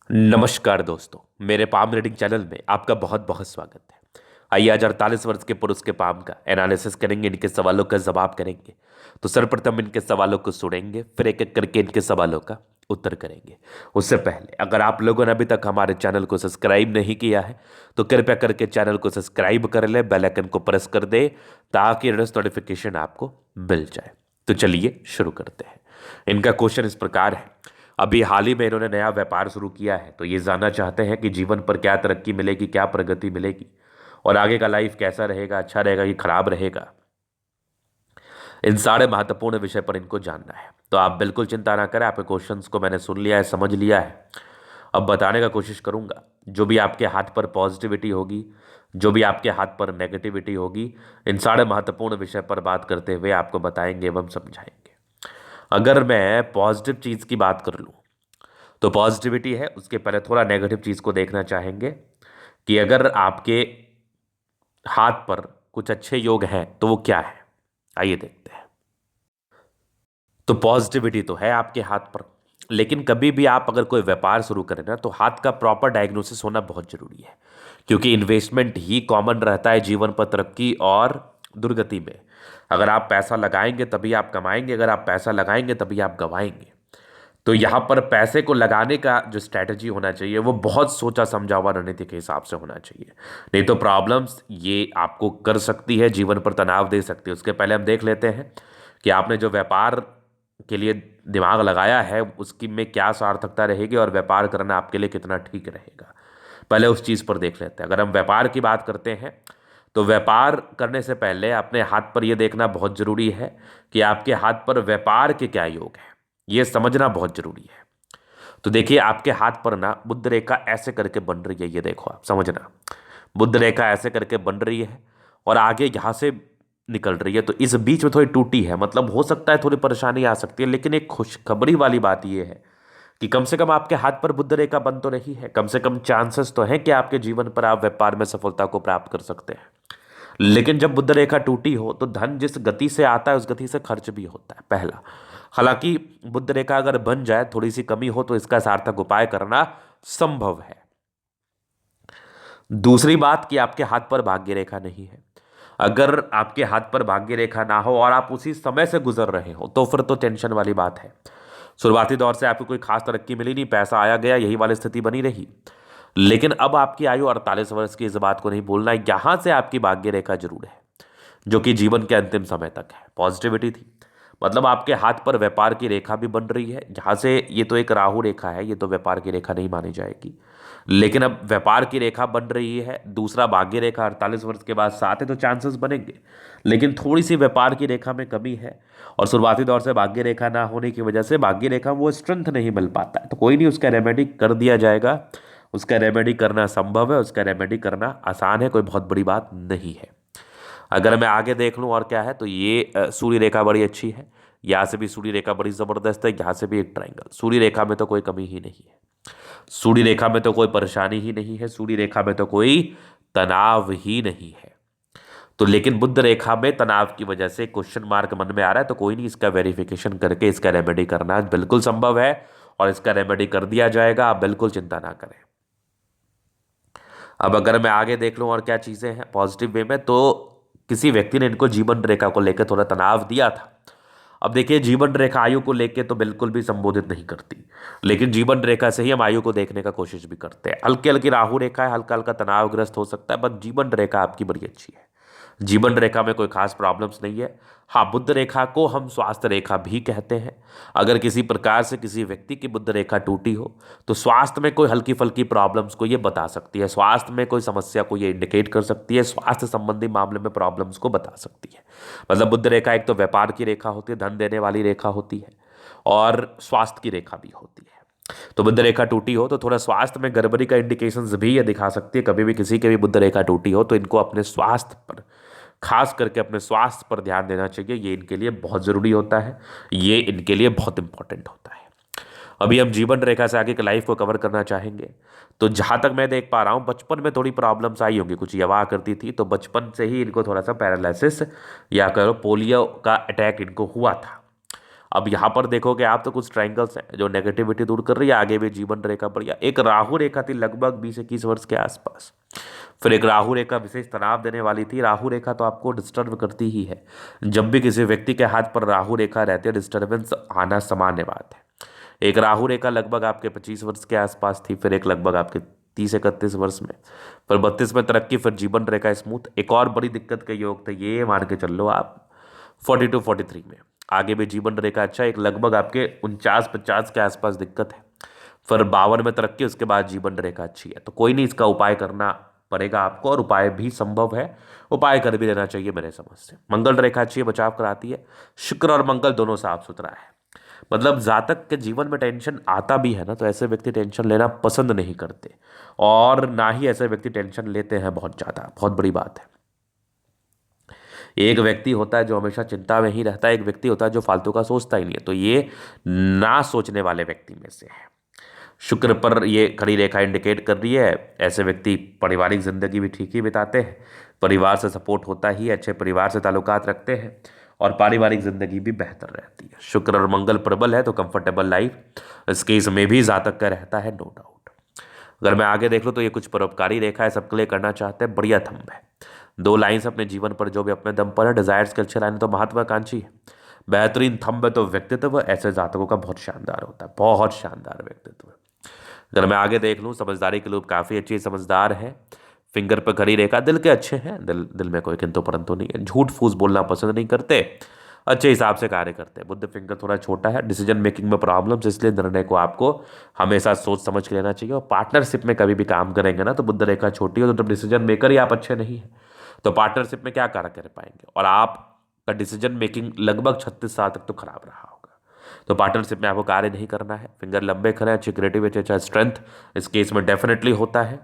नमस्कार दोस्तों, मेरे पाम रीडिंग चैनल में आपका बहुत बहुत स्वागत है। आइए आज 48 वर्ष के पुरुष के पाम का एनालिसिस करेंगे, इनके सवालों का जवाब करेंगे। तो सर्वप्रथम इनके सवालों को सुनेंगे, फिर एक एक करके इनके सवालों का उत्तर करेंगे। उससे पहले अगर आप लोगों ने अभी तक हमारे चैनल को सब्सक्राइब नहीं किया है तो कृपया करके चैनल को सब्सक्राइब कर ले, बेल आइकन को प्रेस कर दे ताकि नोटिफिकेशन आपको मिल जाए। तो चलिए शुरू करते हैं। इनका क्वेश्चन इस प्रकार है। अभी हाल ही में इन्होंने नया व्यापार शुरू किया है, तो ये जानना चाहते हैं कि जीवन पर क्या तरक्की मिलेगी, क्या प्रगति मिलेगी और आगे का लाइफ कैसा रहेगा, अच्छा रहेगा कि खराब रहेगा। इन सारे महत्वपूर्ण विषय पर इनको जानना है। तो आप बिल्कुल चिंता ना करें, आपके क्वेश्चंस को मैंने सुन लिया है, समझ लिया है। अब बताने का कोशिश करूंगा। जो भी आपके हाथ पर पॉजिटिविटी होगी, जो भी आपके हाथ पर नेगेटिविटी होगी, इन सारे महत्वपूर्ण विषय पर बात करते हुए आपको बताएंगे एवं समझाएंगे। अगर मैं पॉजिटिव चीज़ की बात कर लूँ तो पॉजिटिविटी है, उसके पहले थोड़ा नेगेटिव चीज़ को देखना चाहेंगे कि अगर आपके हाथ पर कुछ अच्छे योग हैं तो वो क्या है। आइए देखते हैं। तो पॉजिटिविटी तो है आपके हाथ पर, लेकिन कभी भी आप अगर कोई व्यापार शुरू करें ना तो हाथ का प्रॉपर डायग्नोसिस होना बहुत जरूरी है, क्योंकि इन्वेस्टमेंट ही कॉमन रहता है जीवन पर तरक्की और दुर्गति में। अगर आप पैसा लगाएंगे तभी आप कमाएंगे, अगर आप पैसा लगाएंगे तभी आप गवाएंगे। तो यहाँ पर पैसे को लगाने का जो स्ट्रैटेजी होना चाहिए वो बहुत सोचा समझा हुआ रणनीति के हिसाब से होना चाहिए, नहीं तो प्रॉब्लम्स ये आपको कर सकती है, जीवन पर तनाव दे सकती है। उसके पहले हम देख लेते हैं कि आपने जो व्यापार के लिए दिमाग लगाया है उसकी में क्या सार्थकता रहेगी और व्यापार करना आपके लिए कितना ठीक रहेगा। पहले उस चीज़ पर देख लेते हैं। अगर हम व्यापार की बात करते हैं तो व्यापार करने से पहले अपने हाथ पर यह देखना बहुत जरूरी है कि आपके हाथ पर व्यापार के क्या योग है, ये समझना बहुत जरूरी है। तो देखिए आपके हाथ पर ना बुद्ध रेखा ऐसे करके बन रही है, ये देखो आप समझना। बुद्ध रेखा ऐसे करके बन रही है और आगे यहाँ से निकल रही है, तो इस बीच में थोड़ी टूटी है, मतलब हो सकता है थोड़ी परेशानी आ सकती है। लेकिन एक खुशखबरी वाली बात यह है कि कम से कम आपके हाथ पर बुद्ध रेखा बन तो रही है, कम से कम चांसेस तो हैं कि आपके जीवन पर आप व्यापार में सफलता को प्राप्त कर सकते हैं। लेकिन जब बुद्ध रेखा टूटी हो तो धन जिस गति से आता है उस गति से खर्च भी होता है, पहला। हालांकि बुद्ध रेखा अगर बन जाए, थोड़ी सी कमी हो तो इसका सार्थक उपाय करना संभव है। दूसरी बात कि आपके हाथ पर भाग्य रेखा नहीं है। अगर आपके हाथ पर भाग्य रेखा ना हो और आप उसी समय से गुजर रहे हो तो फिर तो टेंशन वाली बात है। शुरुआती दौर से आपको कोई खास तरक्की मिली नहीं, पैसा आया गया, यही वाली स्थिति बनी रही। लेकिन अब आपकी आयु 48 वर्ष की, इस बात को नहीं भूलना, यहां से आपकी भाग्य रेखा जरूर है, जो कि जीवन के अंतिम समय तक है। पॉजिटिविटी थी, मतलब आपके हाथ पर व्यापार की रेखा भी बन रही है, जहां से ये तो एक राहु रेखा है, ये तो व्यापार की रेखा नहीं मानी जाएगी। लेकिन अब व्यापार की रेखा बन रही है, दूसरा भाग्य रेखा 48 वर्ष के बाद साथ है, तो चांसेस बनेंगे। लेकिन थोड़ी सी व्यापार की रेखा में कमी है और शुरुआती दौर से भाग्य रेखा ना होने की वजह से भाग्य रेखा वो स्ट्रेंथ नहीं मिल पाता है। तो कोई नहीं, उसका रेमेडी कर दिया जाएगा। उसका रेमेडी करना संभव है, उसका रेमेडी करना आसान है, कोई बहुत बड़ी बात नहीं है। अगर मैं आगे देख लूँ और क्या है, तो ये सूर्य रेखा बड़ी अच्छी है, यहाँ से भी सूर्य रेखा बड़ी ज़बरदस्त है, यहाँ से भी एक ट्रायंगल। सूर्य रेखा में तो कोई कमी ही नहीं है, सूर्य रेखा में तो कोई परेशानी ही नहीं है, सूर्य रेखा में तो कोई तनाव ही नहीं है। तो लेकिन बुद्ध रेखा में तनाव की वजह से क्वेश्चन मार्क मन में आ रहा है, तो कोई नहीं, इसका वेरिफिकेशन करके इसका रेमेडी करना बिल्कुल संभव है और इसका रेमेडी कर दिया जाएगा, आप बिल्कुल चिंता ना करें। अब अगर मैं आगे देख लूँ और क्या चीज़ें हैं पॉजिटिव वे में, तो किसी व्यक्ति ने इनको जीवन रेखा को लेकर थोड़ा तनाव दिया था। अब देखिए, जीवन रेखा आयु को लेकर तो बिल्कुल भी संबोधित नहीं करती, लेकिन जीवन रेखा से ही हम आयु को देखने का कोशिश भी करते हैं। हल्की हल्की राहु रेखा है, हल्का हल्का तनावग्रस्त हो सकता है, बट जीवन रेखा आपकी बड़ी अच्छी है। जीवन रेखा में कोई खास प्रॉब्लम्स नहीं है। हाँ, बुद्ध रेखा को हम स्वास्थ्य रेखा भी कहते हैं। अगर किसी प्रकार से किसी व्यक्ति की बुद्ध रेखा टूटी हो तो स्वास्थ्य में कोई हल्की फल्की प्रॉब्लम्स को ये बता सकती है, स्वास्थ्य में कोई समस्या को ये इंडिकेट कर सकती है, स्वास्थ्य संबंधी मामले में प्रॉब्लम्स को बता सकती है। मतलब बुद्ध रेखा एक तो व्यापार की रेखा होती है, धन देने वाली रेखा होती है, और स्वास्थ्य की रेखा भी होती है। तो बुद्ध रेखा टूटी हो तो थोड़ा स्वास्थ्य में गड़बड़ी का इंडिकेशंस भी ये दिखा सकती है। कभी भी किसी के भी बुद्ध रेखा टूटी हो तो इनको अपने स्वास्थ्य पर, खास करके अपने स्वास्थ्य पर ध्यान देना चाहिए। ये इनके लिए बहुत ज़रूरी होता है, ये इनके लिए बहुत इंपॉर्टेंट होता है। अभी हम जीवन रेखा से आगे की लाइफ को कवर करना चाहेंगे। तो जहाँ तक मैं देख पा रहा हूँ, बचपन में थोड़ी प्रॉब्लम्स आई होंगी, कुछ यवा करती थी, तो बचपन से ही इनको थोड़ा सा पैरालिसिस या कहो पोलियो का अटैक इनको हुआ था। अब यहाँ पर देखोगे आप तो कुछ ट्रायंगल्स हैं जो नेगेटिविटी दूर कर रही है, आगे भी जीवन रेखा बढ़िया। एक राहु रेखा थी लगभग 20-21 वर्ष के आसपास। फिर एक राहु रेखा विशेष तनाव देने वाली थी। राहु रेखा तो आपको डिस्टर्ब करती ही है। जब भी किसी व्यक्ति के हाथ पर राहु रेखा रहती है, डिस्टर्बेंस आना सामान्य बात है। एक राहु रेखा लगभग आपके 25 वर्ष के आसपास थी, फिर एक लगभग आपके 30-31 वर्ष में, फिर 32 में तरक्की, फिर जीवन रेखा स्मूथ। एक और बड़ी दिक्कत के योग थे, ये मान के चल लो आप 42-43 में। आगे भी जीवन रेखा अच्छा, एक लगभग आपके 49-50 के आसपास दिक्कत है, फिर 52 में तरक्की, उसके बाद जीवन रेखा अच्छी है। तो कोई नहीं, इसका उपाय करना पड़ेगा आपको, और उपाय भी संभव है, उपाय कर भी लेना चाहिए मेरे समझ से। मंगल रेखा अच्छी है, बचाव कराती है। शुक्र और मंगल दोनों साफ सुथरा है। मतलब जातक के जीवन में टेंशन आता भी है ना, तो ऐसे व्यक्ति टेंशन लेना पसंद नहीं करते, और ना ही ऐसे व्यक्ति टेंशन लेते हैं बहुत ज़्यादा। बहुत बड़ी बात है। एक व्यक्ति होता है जो हमेशा चिंता में ही रहता है, एक व्यक्ति होता है जो फालतू का सोचता ही नहीं है। तो ये ना सोचने वाले व्यक्ति में से है। शुक्र पर ये खड़ी रेखा इंडिकेट कर रही है, ऐसे व्यक्ति पारिवारिक जिंदगी भी ठीक ही बिताते हैं, परिवार से सपोर्ट होता ही, अच्छे परिवार से ताल्लुकात रखते हैं, और पारिवारिक जिंदगी भी बेहतर रहती है। शुक्र और मंगल प्रबल है तो कंफर्टेबल लाइफ इस केस में भी जातक का रहता है, नो डाउट। अगर मैं आगे देख लूँ तो ये कुछ परोपकारी रेखा है, सबके लिए करना चाहते हैं, बढ़िया थंब है। 2 लाइन्स अपने जीवन पर जो भी अपने दम पर है, डिजायर्स के अच्छे लाइन तो महत्वाकांक्षी है, बेहतरीन थंब है। तो व्यक्तित्व ऐसे जातकों का बहुत शानदार होता है, बहुत शानदार व्यक्तित्व। अगर मैं आगे देख लूँ, समझदारी के लोग काफ़ी अच्छी समझदार है। फिंगर पर खड़ी रेखा, दिल के अच्छे हैं, दिल में कोई किंतु परंतु नहीं है, झूठ फूस बोलना पसंद नहीं करते, अच्छे हिसाब से कार्य करते हैं। बुद्ध फिंगर थोड़ा छोटा है, डिसीजन मेकिंग में प्रॉब्लम्स, इसलिए निर्णय को आपको हमेशा सोच समझ के लेना चाहिए। और पार्टनरशिप में कभी भी काम करेंगे ना, तो बुद्ध रेखा छोटी हो तो जब डिसीजन मेकर ही आप अच्छे नहीं हैं, तो पार्टनरशिप में क्या कार्य कर पाएंगे, और आपका डिसीजन मेकिंग लगभग 36 साल तक तो खराब रहा होगा। तो पार्टनरशिप में आपको कार्य नहीं करना है। फिंगर लंबे खड़े, अच्छी क्रिएटिविटी, अच्छा स्ट्रेंथ इस केस में डेफिनेटली होता है।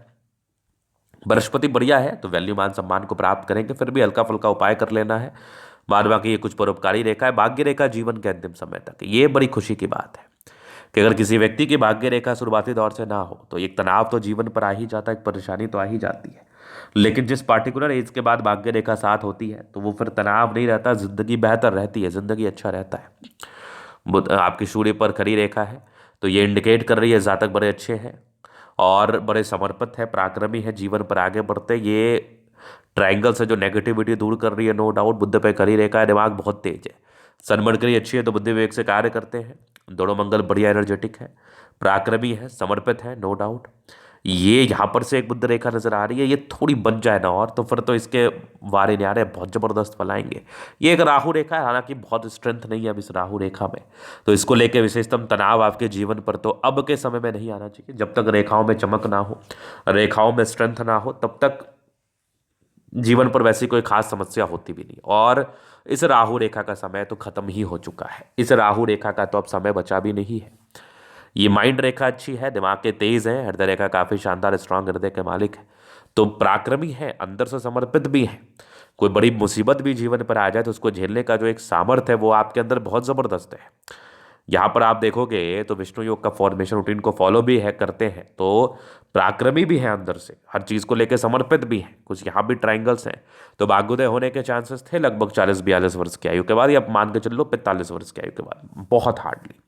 बृहस्पति बढ़िया है तो वैल्यू मान सम्मान को प्राप्त करेंगे, फिर भी हल्का फुल्का उपाय कर लेना है। बाद बाकी ये कुछ परोपकारी रेखा है। भाग्य रेखा जीवन के अंतिम समय तक, ये बड़ी खुशी की बात है कि अगर किसी व्यक्ति की भाग्य रेखा शुरुआती दौर से ना हो तो एक तनाव तो जीवन पर आ ही जाता है, एक परेशानी तो आ ही जाती है। लेकिन जिस पार्टिकुलर एज के बाद भाग्य रेखा साथ होती है तो वो फिर तनाव नहीं रहता, जिंदगी बेहतर रहती है, जिंदगी अच्छा रहता है। आपकी सूर्य पर खड़ी रेखा है तो ये इंडिकेट कर रही है जातक बड़े अच्छे हैं और बड़े समर्पित है, पराक्रमी है, जीवन पर आगे बढ़ते। ये ट्रायंगल से जो नेगेटिविटी दूर कर रही है, नो डाउट। बुद्ध पे खड़ी रेखा है, दिमाग बहुत तेज है, सन्मणकरी अच्छी है तो बुद्धि विवेक से कार्य करते हैं। दोनों मंगल बढ़िया एनर्जेटिक है, पराक्रमी है, समर्पित है, नो डाउट। ये यहाँ पर से एक बुद्ध रेखा नजर आ रही है, ये थोड़ी बन जाए ना और तो फिर तो इसके वारे न्यारे बहुत जबरदस्त फैलाएंगे। ये एक राहु रेखा है, हालांकि बहुत स्ट्रेंथ नहीं है अब इस राहु रेखा में, तो इसको लेके विशेषतम तनाव आपके जीवन पर तो अब के समय में नहीं आना चाहिए। जब तक रेखाओं में चमक ना हो, रेखाओं में स्ट्रेंथ ना हो, तब तक जीवन पर वैसी कोई खास समस्या होती भी नहीं। और इस राहु रेखा का समय तो खत्म ही हो चुका है, इस राहु रेखा का तो अब समय बचा भी नहीं है। ये माइंड रेखा अच्छी है, दिमाग के तेज है, हृदय रेखा काफी शानदार स्ट्रांग हृदय के मालिक है, तो पराक्रमी है, अंदर से समर्पित भी है। कोई बड़ी मुसीबत भी जीवन पर आ जाए तो उसको झेलने का जो एक सामर्थ्य है वो आपके अंदर बहुत जबरदस्त है। यहाँ पर आप देखोगे तो विष्णु योग का फॉर्मेशन रूटीन को फॉलो भी है, करते हैं, तो पराक्रमी भी है, अंदर से हर चीज को लेकर समर्पित भी है। कुछ यहाँ भी ट्रायंगल्स हैं, तो भाग्योदय होने के चांसेस थे लगभग 40-42 वर्ष की आयु के बाद, या आप मान के चल लो 45 वर्ष की आयु के बाद, बहुत हार्डली।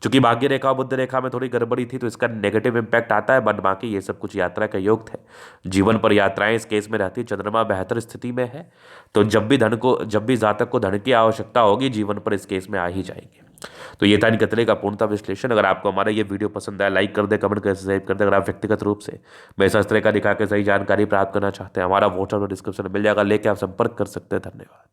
चूंकि भाग्य रेखा बुद्ध रेखा में थोड़ी गड़बड़ी थी तो इसका नेगेटिव इंपैक्ट आता है, बट बाकी ये सब कुछ यात्रा का योग थे, जीवन पर यात्राएं इस केस में रहती। चंद्रमा बेहतर स्थिति में है तो जब भी जातक को धन की आवश्यकता होगी जीवन पर इस केस में आ ही जाएंगे। तो ये था इन कतरे का पूर्णता विश्लेषण। अगर आपको हमारा ये वीडियो पसंद आया, लाइक कर दे, कमेंट कर, सब्सक्राइब कर दे। अगर आप व्यक्तिगत रूप से मेरे शास्त्र का दिखा के सही जानकारी प्राप्त करना चाहते हैं, हमारा व्हाट्सएप डिस्क्रिप्शन में मिल जाएगा, लेके आप संपर्क कर सकते हैं। धन्यवाद।